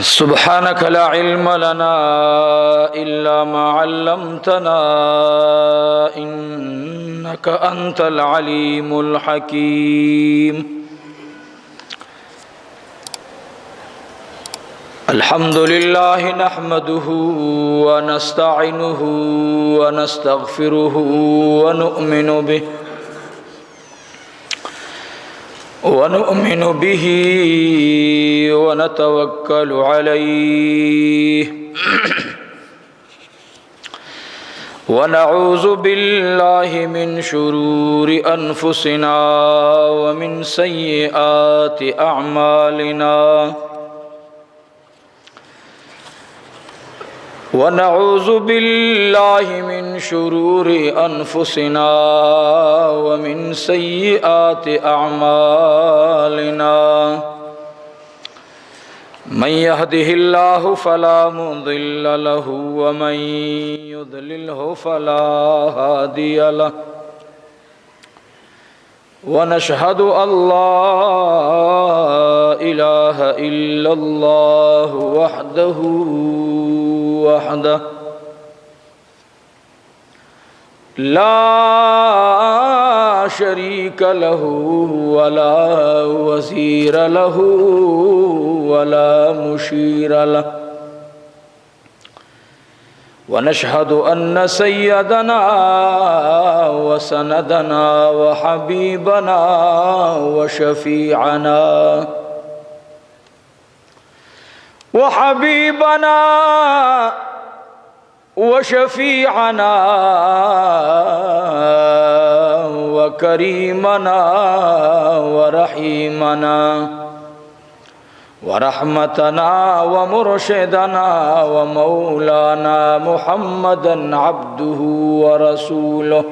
सुब्हानक ला इल्म लना इल्ला मा अल्लमतना इन्नका अंतल अलीमुल हकीम। अल्हम्दुलिल्लाहि नहमदुहु व नस्तईनुहु व नस्तगफिरुहु व नुमिनु बिही व नतवक्कलु अलैहि व नऊज़ु बिल्लाहि मिन शुरूरि अनफुसिना व मिन सय्यिआति अअमालिना व नऊज़ु बिल्लाहि मिन शुरूरि अनफुसिना व मिन सय्यिआति अअमालिना। मन यहदिहिल्लाहु फला मुदिल्ल लहु व मन युद्लिल्हु फला हादिय लहु व नशहदु अल्ला इलाहा इल्लल्लाहु वहदहु ला शरीक लहु वला वज़ीर लहु वला मुशीर लहु व नशहदु अन्न सय्यदना व सनदना व हबीबना व शफीअना व शफीअना व करीमना व रहीमना व रहमतना व मुर्शिदना व मौलाना मुहम्मदन अब्दुहु व रसूलुहु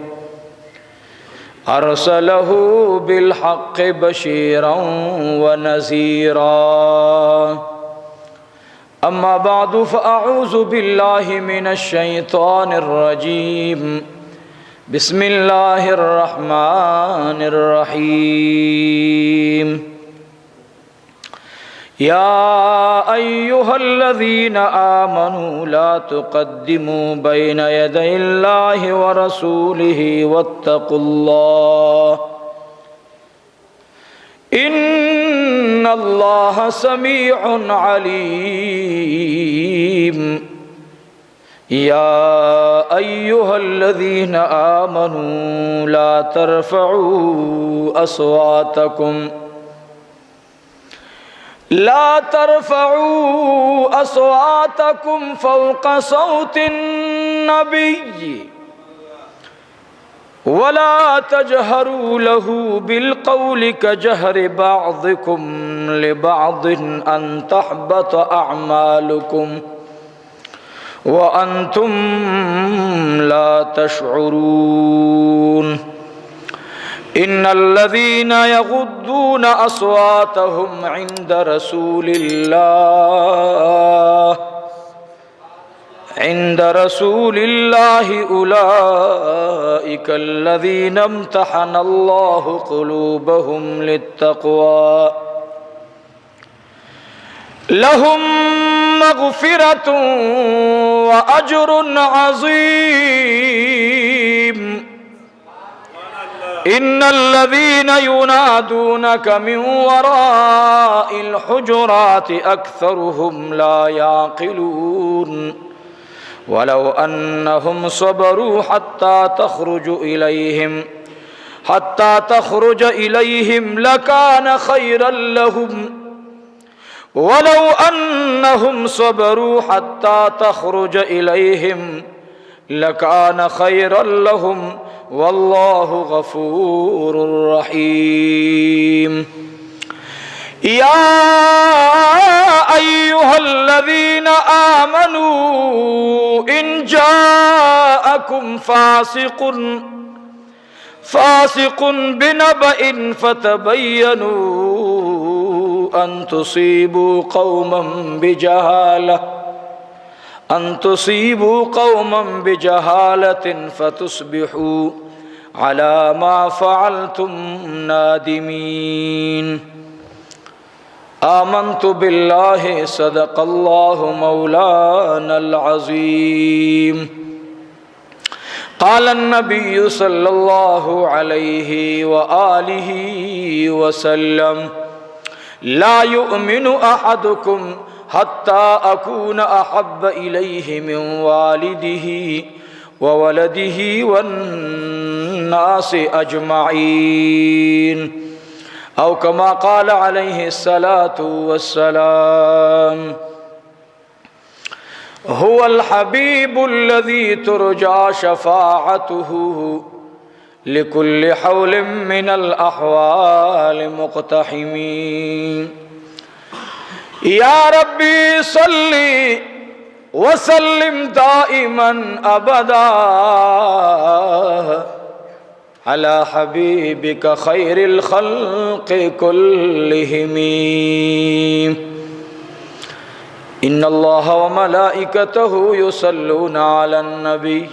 अरसलहु बिल हक़्क़ि बशीरन व नज़ीरा। अम्मा बादु फ़अऊज़ु बिल्लाहि मिनश शैतानिर रजीम। बिस्मिल्लाहिर रहमानिर रहीम। या अय्युहल्लज़ीना आमनू ला तुक़द्दिमू बैन यदैल्लाहि व रसूलिहि वत्तक़ुल्लाह इन्नल्लाह समीउन अलीम। या अय्युहल्लज़ीना आमनू ला तरफ़ऊ अस्वातकुम फ़ौक़ सौतिन नबिय्यि वला तजहरू लहू बिलक़ौलि कजहरि बअज़िकुम लिबअज़िन अन तहबत अअमालुकुम व अंतुम ला तशऊरून। इन्नल्लज़ीना यग़ुद्दूना अस्वातहुम इंद रसूलिल्लाहि उलाइकल्लज़ीना इम्तहनल्लाहु क़ुलूबहुम लित्तक़वा लहुम मग़फ़िरतुन व अज्रुन अज़ीम। इन्नल्लज़ीना युनादूनक मिन वराइल हुजुराति अक्सरुहुम ला याक़िलून वलौ अन्नहुम सबरू हत्ता तख़रुज इलैहिम लकान खैरन लहुम वलौ अन्नहुम सबरू हत्ता तख़रुज इलैहिम लकान खैरन लहुम वल्लाहु गफूरुर रहीम। या अय्युहल्लज़ीना आमनू इन जाअकुम फ़ासिक़ुन बिनबइन फ़तबय्यनू अन तुसीबू क़ौमन बिजहालतिन फ़तुस्बिहू अला मा फ़अल्तुम नादिमीन। آمنت بالله صدق الله مولانا العظيم قال النبي صلى الله عليه وآله وسلم لا يؤمن أحدكم حتى أكون أحب إليه من والده وولده والناس أجمعين أو كما قال عليه الصلاة والسلام هو الحبيب الذي ترجى شفاعته لكل حول من الأحوال مقتحمين يا ربي صل وسلم دائما أبدا على حبيبك خير الخلق كلهم إن الله وملائكته يصلون على النبي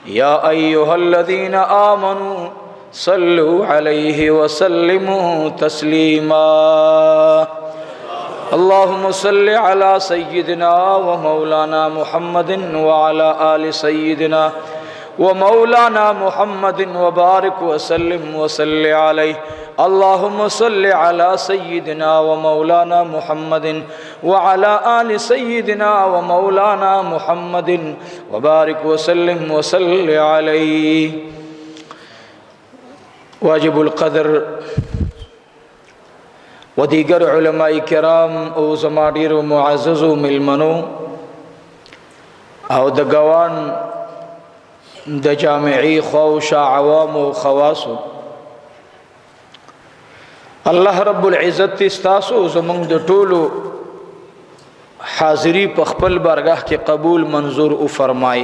يا أيها الذين آمنوا صلوا عليه وسلموا تسليما اللهم صل على سيدنا ومولانا محمد وعلى آل سيدنا ومولانا محمد وبارك وسلم وصل عليه اللهم صل على سيدنا ومولانا محمد وعلى آل سيدنا ومولانا محمد وبارك وسلم وصل عليه واجب القدر ودیگر علماء کرام او زما ډیرو معززو ملمنو او د ګوان د جامعي خوش عوام او خواصو الله رب العزت استاسو زمونږ د ټولو حاضری په خپل بارگاه کې قبول منظور او فرمای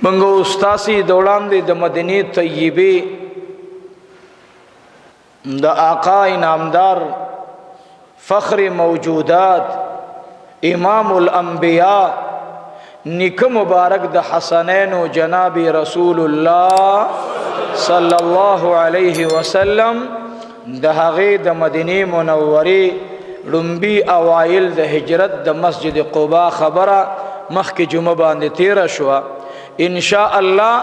منګو استاسي دوړاندې د مدینه طیبه د آقا انعامدار فخر موجودات امام الانبیاء نیک مبارک د حسنین و جناب رسول الله صلی الله علیه وسلم د هغه د مدینه منوره لومبي اوایل د هجرت د مسجد قباء خبره مخک جمعه باندې تیر شو ان شاء الله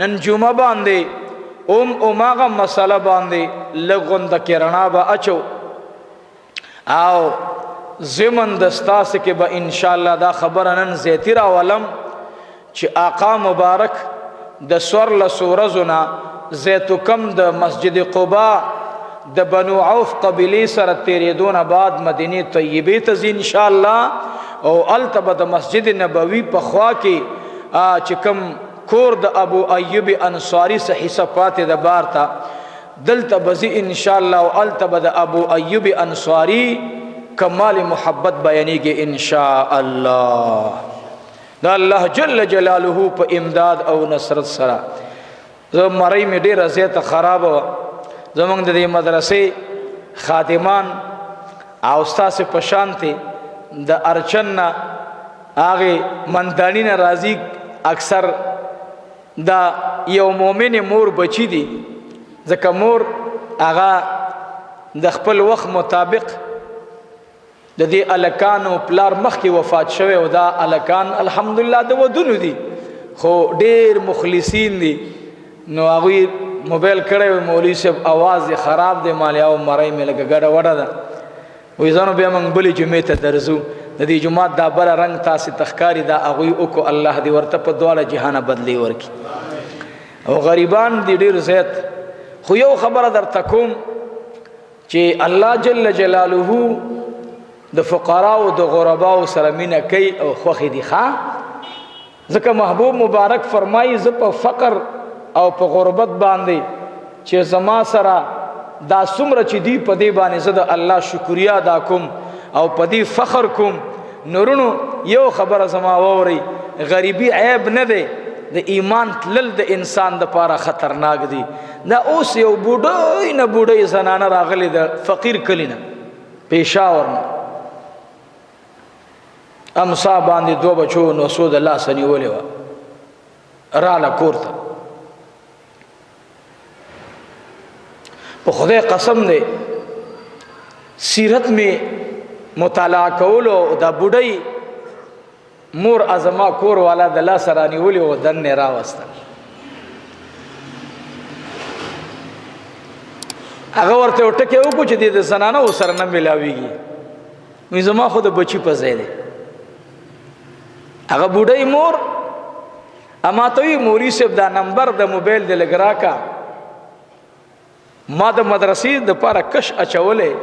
نن جمعه باندې اوماغه مسله باندې لغون د کرنا با اچو او زمن دستاس کې به ان شاء الله دا خبر نن زیترا ولم چې آقا مبارک د سور له سورزنا زیتو کم د مسجد قباء د بنو عوف قبیله سره تیریدون بعد مدینه طیبه ته ان شاء الله او التبه د مسجد نبوي په خوا کې چې کم کور د ابو ایوب انصاری سے حسابات د بارتا دلته بزی ان شاء الله او التبه د ابو ایوب انصاری کمال محبت بیانیږي ان شاء الله دا الله جل جلاله په امداد او نصرت سره زه مړی می ډیره زیاته خراب زمونږ د دې مدرسې خادمان او استاد په شانتي د ارچن هغه مندانی ناراضی اکثر دا یو مومن مور بچی دی ځکه مور هغه د خپل وخت مطابق د دې الکانو پلار مخکې وفات شوی او دا الکان الحمدلله د ودونو دي خو ډیر مخلصین دي نو هغه موبایل کړه مولوی صاحب आवाज خراب دی مالیا او مړی مې لګ ګډه وډه ده وې ځانو بیا موږ بلې جمعې ته درځو د دې جمعات دا بل رنگ تاسو تخکاری دا هغه او کو الله دې ورته په دواړه جهان بدلی ورکی او غریبان دې ډیر زیات خو یو خبره در تکوم چې الله جل جلاله د فقرا او د غربا او سره مینه کوي او خوخي دي ښا ځکه محبوب مبارک فرمایي ز په فقر او په غربت باندې چې زما سره دا څومره چې دی په دې باندې زه د الله شکریا ادا کوم او په دې فخر کوم نورونو یو خبره زما ووري غریبی عیب نه دی د ایمان تلل د انسان د پاره خطرناک دی دا اوس یو بوډای نه بوډای زنانه راغلی د فقیر کلینه پېښور نه امسا باندې دو بچو نو سود الله سنی ولې و را لا کوړه په خدای قسم دی سیرت میں مطالعہ کولو دا بوډۍ مور ازما کور والا د لاس رانیولې و دننه راوسته هغه ورته ټکی وکړو چې د زنانه سره نه ملاویږي وایي زما خو د بچي په ځای دی هغه بوډۍ مور اما ته وایي مولوي صاحب دا نمبر د موبایل د لږ راکړه ما د مدرسې دپاره کش اچولی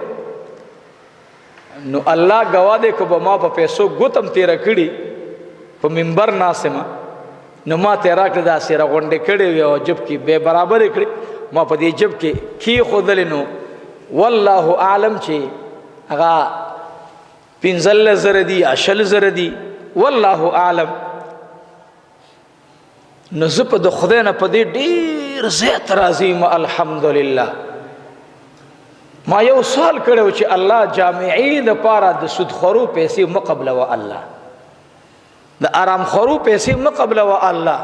نو الله ګواه دی که به ما په پیسو ګوتم تېره کړي په منبر ناسمه نو ما ته یې راکړې داسې راغونډې کړې وې او جب کې بې برابرې کړې ما په دې جب کې کېښودلې نو والله اعلم چې هغه 15 زره دي یا 20 زره دي والله اعلم نو زه په د خدای نه په دې ډېر زیات راضي یم الحمدلله ما یو سوال کړی چې الله جامعې دپاره د سودخورو پیسې مه قبلوه الله د آرامخورو پیسې مه قبلوه الله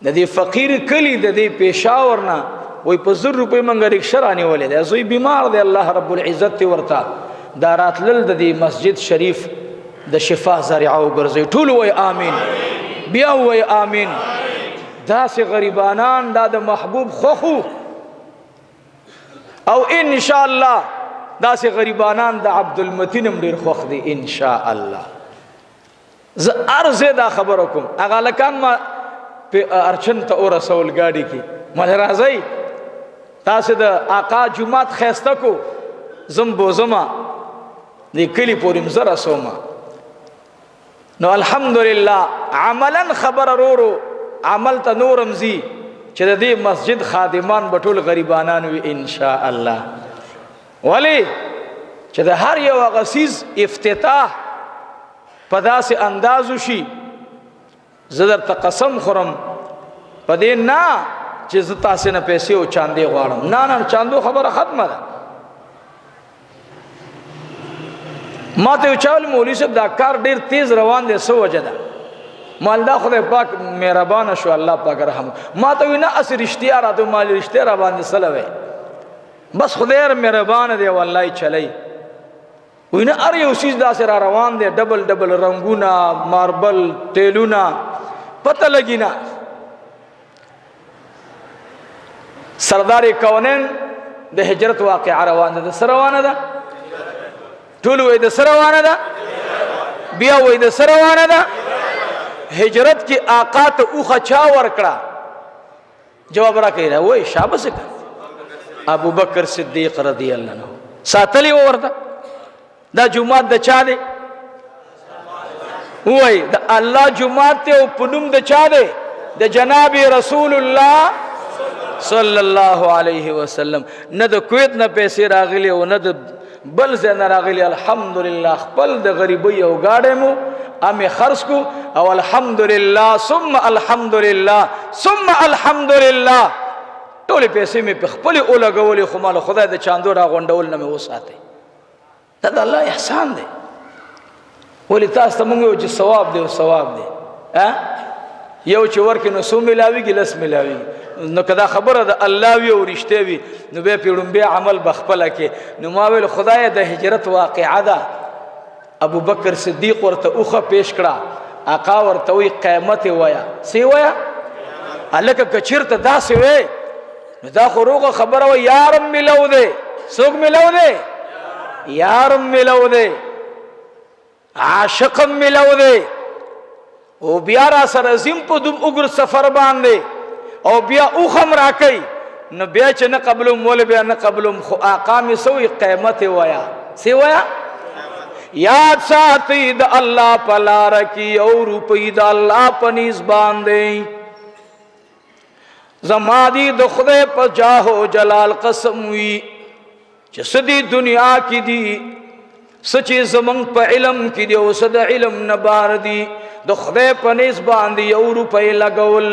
د دې فقیر کلي د دې پېښور نه وایي په 1000 روپۍ موږ رکشه رانیولې دی زوی بیمار دی الله رب العزت ته ورته دا راتلل د دې مسجد شریف د شفا ذریعه وګرځوي ټول وایي آمین بیا وایي آمین داسې غریبانان دا د محبوب خوښو او ان شاء الله داسې غریبانان د عبدالمتین هم ډېر خوښ دي ان شاء الله زه هر ځای دا خبره کوم هغه هلکان ما ارچن ته ورسول ګاډي کې ما راځئ تاسې د آقا جومات ښایسته کو زم بوزمه دې کلي پورې م زه رسومه نو الحمدلله عملا خبره رورو عمل ته نورم ځي چې د دې مسجد خادمان به ټول غریبانان وي ان شاء الله ولې چې د هر یو هغه څیز افتتاح په داسې انداز وشي زه درته قسم خورم په دې نه چې زه تاسې نه پیسې او چاندې غواړم نه نه چاندو خبره ختمه ده ما ته یو چا ویل مولوي صاحب دا کار ډېر تیز روان دی څه وجه ده مالدا خدای پاک مهربانه شو الله پاک رحم ما ته وی نه اس رښتیا راته مال رښتیا را باندې سلوي بس خدای مهربانه دی والله چلی وی نه ار یو چیز داسې را روان دی ډبل ډبل رنگونه ماربل تیلونه پته لګی نه سردار کونین د هجرت واقعه روانه ده سره روانه ده ټول وای د سره روانه ده بیا وای د سره روانه ده هجرت کی آقا ته اوخه چا ورکړه جواب را کوي وای شابه څه ابو بکر صدیق رضی الله عنه ساتلی ورته دا جمعات د چا دی وای د الله جمعات ته او پنوم د چا دی د جناب رسول الله صلی الله علیه وسلم نه د کویت نه پیسې راغلی او نه د بل ځای نه راغلی الحمدلله خپل د غریبۍ او ګاډی مو امې خرڅ کو او الحمدلله ثم الحمدلله ثم الحمدلله ټولې پیسې مې په خپلې ولګولې خو ماله خدای د چاندو راغونډول نه مې وساتئ دا د الله احسان دی ولې تاسو ته مونږ وایو چې ثواب دی او ثواب دی یو چې ورکې نو څو میلاویږي 10 میلاویږي نو که دا خبره د الله وي او رښتیا وي نو بیا پې ړومبی عمل به خپله کې نو ما ویل خدایه د هجرت واقعه ده ابو بکر صدیق ورته اوخه پیش کړه آقا ورته وی قیامت وایه څه وایه هلکه که چېرته داسې وی نو دا خو روغه خبره وه یارم میلو دی څوک میلو دی یارم میلو دی عاشقم میلو دی او بیا را سره زم په دوم اوږر سفر باندې او بیا اوخم راکوي نو بیا چې نه قبلم ول بیا نه قبلم خو آقا مې څه وایي قیامت وایه څه وایه یاد ساتئ د الله په لاره کې او روپۍ د الله په نیز باندې زما دی د خدای په جاه او جلال قسم وي چې څه دي دنیا کې دي څه چې زمونږ په علم کې دي او څه د علم نه بار دي د خدای په نیز باندې یو روپۍ لګول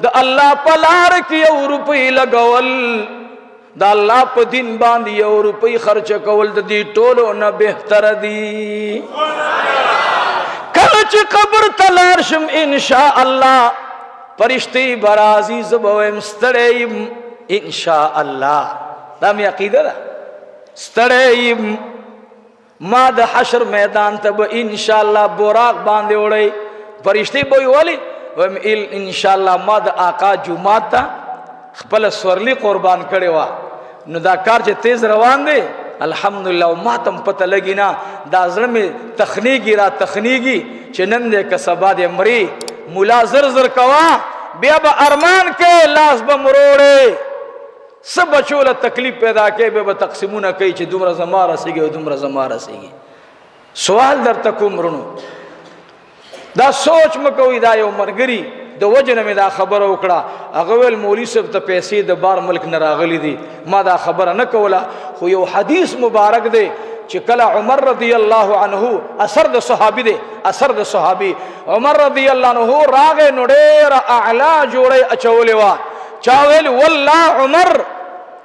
د الله په لار کې یو روپۍ لګول د الله په دین باندې یو روپۍ خرچ کول د دې ټولو نه بهتر دي کله چې قبر ته لاړ شم ان شاء الله فرشتي برازي زه به وایم ستړی یم ان شاء الله دا مې عقیده ده ستړی ما د حشر میدان ته به انشاءالله براق باندې وړی. فرشتي به ولی ویم انشاءالله ما د آقا جومات ته خپل سورلی قربان کړی وه، نو دا کار چې تیز روان دی الحمدلله. او ما ته پته لګي نه دا زړه مې تخنیږي را تخنیږي چې نن دی که سبا دی مري. مولا زر زر کوا بیا به ارمان کې لاس به مروړې، څه بچو له تکلیف پیدا کوي بیا به تقسیمونه کوي چې دومره زما رسېږي او دومره زما رسېږي. سوال درته کوم رونو، دا سوچ مه کوئ. دا یو ملګري د وجه نه مې دا خبره وکړه، هغه ویل مولوي صاحب ته پیسې د بار ملک نه راغلي دي. ما دا خبره نه کوله، خو یو حدیث مبارک دی چې کله عمر رضی الله عنه اثر د صحابي دی، اثر د صحابي عمر رضی الله عنه راغې نو ډېره اعلی جوړه اچولې وه. چا ویل والله عمر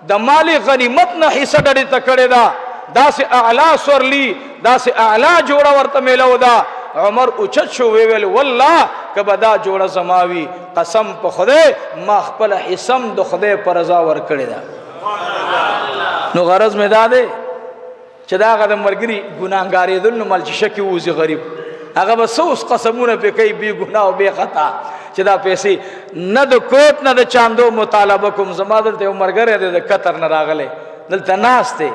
د مالی غنیمت نه حصه ډډې ته کړې ده، داسې اعلی سورلی داسې اعلی جوړه ورته میلو ده. عمر اوچت شو ویل والله که به دا جوړه زما وي قسم په خدای ما خپله حصم د خدای په رضا ورکړې ده. نو غرض مې دا دی چې دا هغه د ملګري ګناهګارېدل نو مال چې شکې ووځي غریب، هغه به څه اوس قسمونه پې کوي بې ګناه او بې خطا چې دا پیسې نه د کوټ نه د چاندو مطالبه کوم. زما دلته یو ملګری دی د قطر نه راغلی، دلته ناست دی،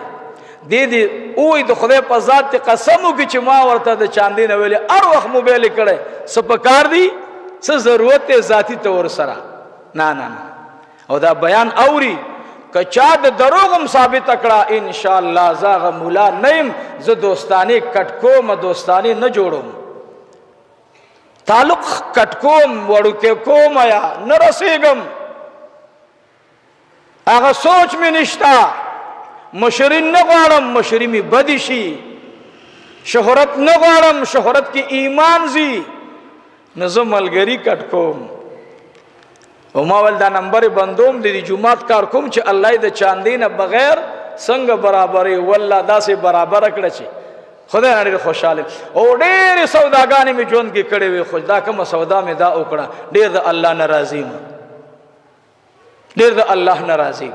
دې اوی د خدای په ذات ته قسم وکړي چې ما ورته د چاندي نه ویلې هر وخت موبایل یې کړی څه پکار دی څه ضرورت دی ذاتي طور سره نه نه نه. او دا بیان اوري که چا د دروغ هم ثابت کړه انشاءالله زه هغه مولا نه یم، زه دوستانې کټ کوم دوستانې نه جوړوم، تعلق کټ کوم وړوکی کوم یا نه رسېږم، هغه سوچ مې نشته. مشري نه غواړم مشري مې بدې شي، شهرت نه غواړم شهرت کې ایمان ځي، نو زه ملګري کټ کوم. او ما ول دا نمبر بندوم د جمعات کار کوم چې الله د چاندي نه بغیر څنګه برابرې والله داسې برابر کړه چې خدای نه ډېر خوشاله. او ډېرې سوداګانې مې ژوند کې کړې وې، خو دا کومه سودا مې دا وکړه ډېر د الله نه راضي یم، ډېر د الله نه راضي.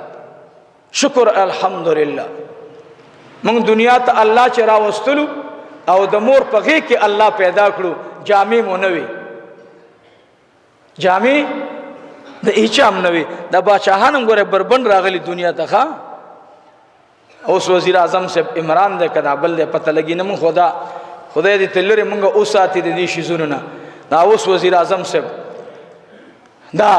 شکر الحمدلله موږ دنیا ته الله چې راوستلو او د مور په غېږ کې الله پیدا کړو، جامې مو نه وي، جامې د هیچا هم نه وي. د باچاهان هم ګوره بربند راغلي دنیا ته ښه. اوس وزیر اعظم صاحب عمران دی که دا بل دی پته لګي نه، مونږ خدای دې ته لرې مونږ وساتي د دې شیزونو نه. دا اوس وزیر اعظم صاحب دا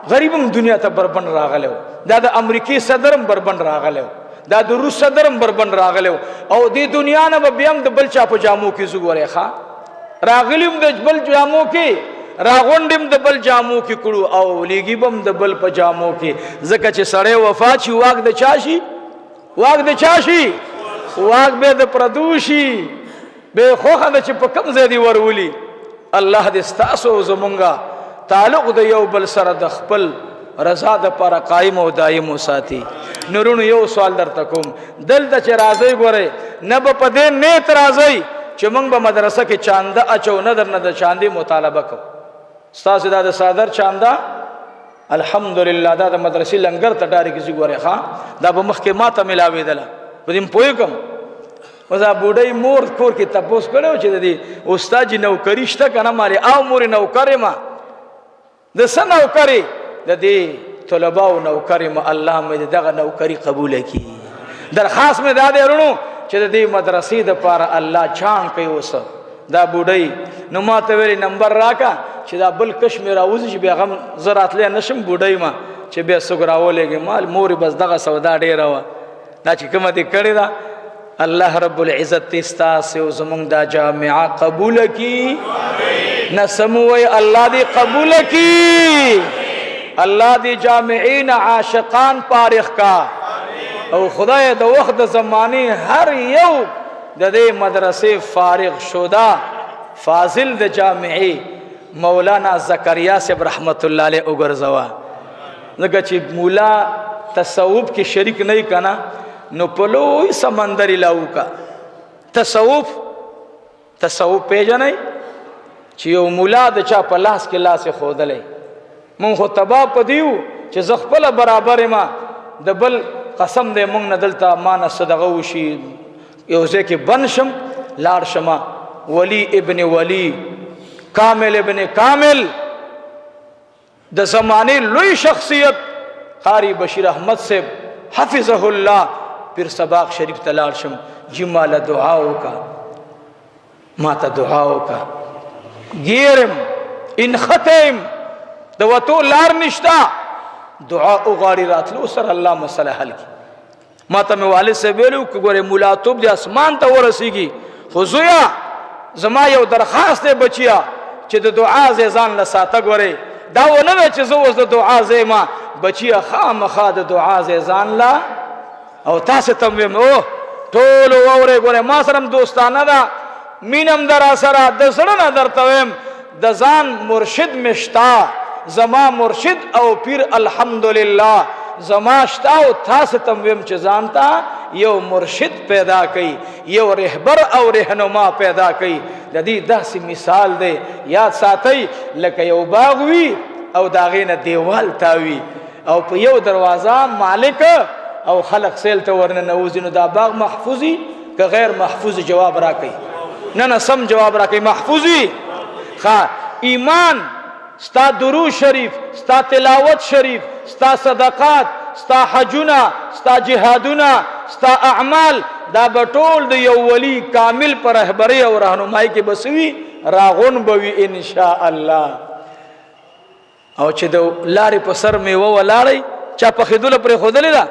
غریب هم دنیا ته بربند راغلی و، دا د امریکې صدر هم بربند راغلی و، دا د روس صدر هم بربند راغلی و. او دې دنیا نه به بیا هم د بل چا په جامو کې زه ګورې ښه راغلي هم د بل جامو کې، راغونډ هم د بل جامو کې کړو او لیږي به هم د بل په جامو کې. ځکه چې سړی وفات شي واک د چا شي؟ واک د چا شي؟ واک به د پردو شي. بې خوښه ده چې په کوم ځای دې ورولي. الله دې ستاسو او زمونږه تعلق د یو بل سره د خپل رضا دپاره قایم او دایم وساتي. نورونو یو سوال درته کوم، دلته چې راځئ ګورئ نه به په دې نیت راځئ چې موږ به مدرسه کې چانده اچو، نه در نه د چاندې مطالبه کوو. ستاسو دا د صادر چانده الحمدلله دا د مدرسې لنګر ته ډارې کې ګورئ ښه دا به مخکې ما ته میلاوېدله، په دې م پوهېږم. اوس دا بوډۍ مور کور کې تپوس کړی و چې د دې استاد جي نوکري شته که نه؟ مالې او مورې نوکر یم، د څه نوکرې؟ د دې طلباو نوکر یم، الله مې د دغه نوکري قبوله کړي. درخواست مې دا دی وروڼو چې د دې مدرسې دپاره الله چاڼ کوي. اوس دا بوډۍ نو ما ته ویلې نمبر راکړه چې دا بل کش مې راوځي چې بیا غم زه راتلی نه شم بوډۍ ما چې بیا څوک راولېږي. مال مورې بس دغه سودا ډېره وه، دا چې کومه دې کړې ده الله رب العزت دې ستاسې او زمونږ دا جامعه قبوله کړي. نه سم ووایي الله دې قبوله کړي، الله دې جامعې نه عاشقان فارغ کا. او خدای د وخت د زمانې هر یو د دې مدرسې فارغ شده فاضل د جامعې مولانا زکریا صاحب رحمت الله علیه وګرځوه. ځکه چې مولا تصوف کې شریک نه که نه نو په لوی سمندر لاو کا. تصوف پیژنئ چې یو مولا د چا په لاس کې لاس یې ښودلی. مونږ خو تباه په دیو چې زه خپله برابر یم، د بل قسم دې مونږ نه دلته ما نه صدقه وشي یو ځای کې بند شم لاړ شمه ولی ابن ولی کامل ابن کامل د زمانه لوی شخصیت قاری بشیر احمد صاحب حفظه الله پیر سباق شریف ته لاړ شم جی ماله دعا وکړه ما ته دعا وکړه ګیرم ان ختم د وتو لار نشتا دعا وغواړي راتلو سره الله مسله حل کړي ما ته مې والد صاحب ویلو که ګوره ملاتوب د اسمان ته ورسیږي خو زویا زما یو درخواست دی بچیا چې د دعا ځای ځان له ساته ګورې دا ونه وی چې زه اوس د دعا ځای ما بچیا خامخا د دعا ځای ځان له او تاسې ته م ویم اوه ټولو واورئ ګورئ ما سره هم دوستانه ده مینه هم ده را سره د زړه نه درته ویم د ځان مرشد مې شته زما مرشد او پیر الحمدلله زما شته او تاسې ته م ویم چې ځان ته یو مرشد پیدا کړي یو رهبر او رهنما پیدا کړي د دې داسې مثال دی یاد ساتئ لکه یو باغ وي او د هغې نه دیوال تاوي او په یو دروازه مالک او خلق سیل ته ورننوځي نو دا باغ محفوظي که غیر محفوظ جواب راکړي نه سم جواب راکړي محفوظي ښه ایمان ستا درود شریف ستا تلاوت شریف ستا صدقات ستا حجونه ستا جهادونه ستا اعمال دا به ټول د یو ولی کامل پر رهبري او رهنمایي کې بسوي راغون بوي ان شاء الله او چې د لارې په سر میوه ولاړی چا پخېدله پرې ښودلې ده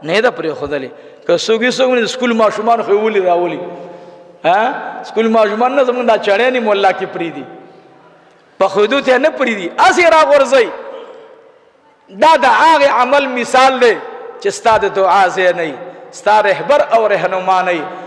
نه ده پرې ښودلې که څوک د سکول ماشومان خو ولي راولي سکول ماشومان نه زمونږ دا چړیانې مولا کې پرېږدي پخېدو ته نه پرېږدي هسې راغورځئ دا د هغې عمل مثال دی چې ستا د دعا ځای نه ستا رهبر او رهنما نه